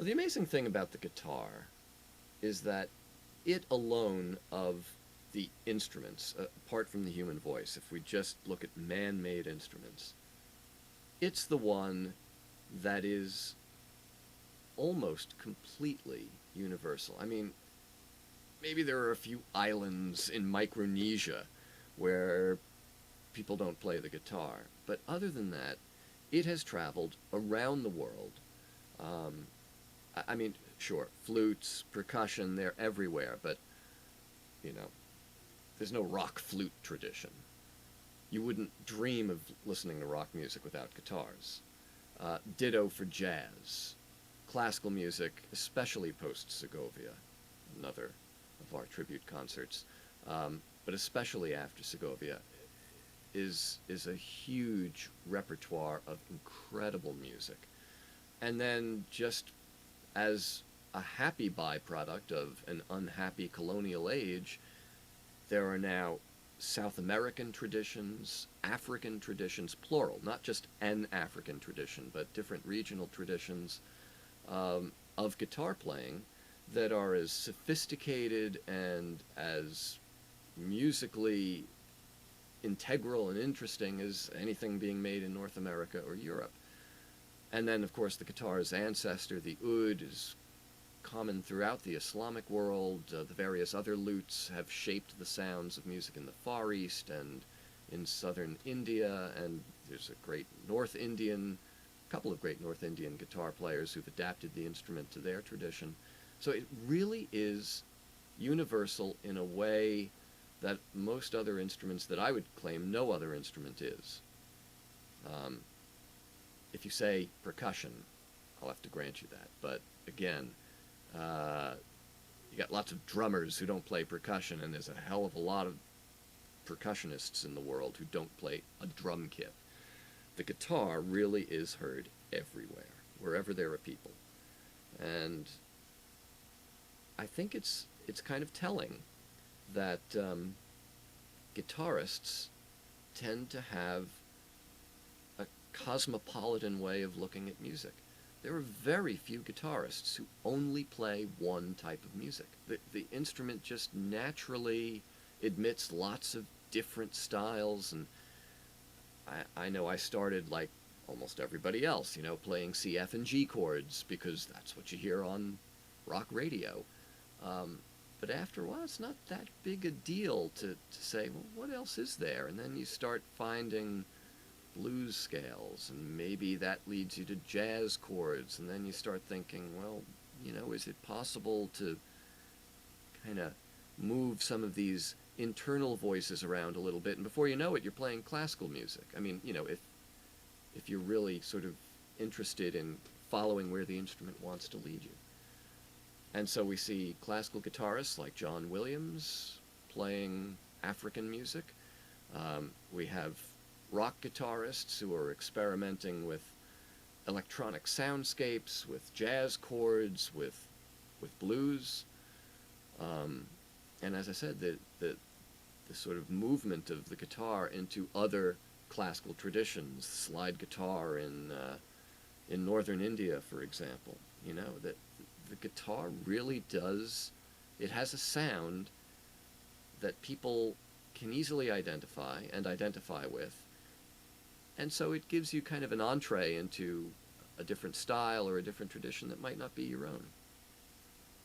Well, the amazing thing about the guitar is that it alone of the instruments, apart from the human voice, if we just look at man-made instruments, it's the one that is almost completely universal. I mean, maybe there are a few islands in Micronesia where people don't play the guitar, but other than that, it has traveled around the world. Um, I mean, sure, flutes, percussion, they're everywhere, but, you know, there's no rock flute tradition. You wouldn't dream of listening to rock music without guitars. Ditto for jazz. Classical music, especially post-Segovia, another of our tribute concerts, but especially after Segovia, is a huge repertoire of incredible music. And then just as a happy byproduct of an unhappy colonial age, there are now South American traditions, African traditions, plural, not just an African tradition, but different regional traditions of guitar playing that are as sophisticated and as musically integral and interesting as anything being made in North America or Europe. And then, of course, the guitar's ancestor, the oud, is common throughout the Islamic world. The various other lutes have shaped the sounds of music in the Far East and in southern India, and there's a couple of great North Indian guitar players who've adapted the instrument to their tradition. So it really is universal in a way that most other instruments that I would claim no other instrument is. Um, if you say percussion, I'll have to grant you that. But again, you got lots of drummers who don't play percussion, and there's a hell of a lot of percussionists in the world who don't play a drum kit. The guitar really is heard everywhere, wherever there are people. And I think it's kind of telling that guitarists tend to have a cosmopolitan way of looking at music. There are very few guitarists who only play one type of music. The instrument just naturally admits lots of different styles, and I know I started like almost everybody else, playing C, F, and G chords because that's what you hear on rock radio. But after a while, it's not that big a deal to say, well, what else is there? And then you start finding blues scales, and maybe that leads you to jazz chords, and then you start thinking, well, is it possible to kind of move some of these internal voices around a little bit, and before you know it, you're playing classical music. I mean, if you're really sort of interested in following where the instrument wants to lead you. And so we see classical guitarists like John Williams playing African music. We have rock guitarists who are experimenting with electronic soundscapes, with jazz chords, with blues. And as I said, the sort of movement of the guitar into other classical traditions, slide guitar in northern India, for example, that the guitar really does, it has a sound that people can easily identify with, and so it gives you kind of an entree into a different style or a different tradition that might not be your own.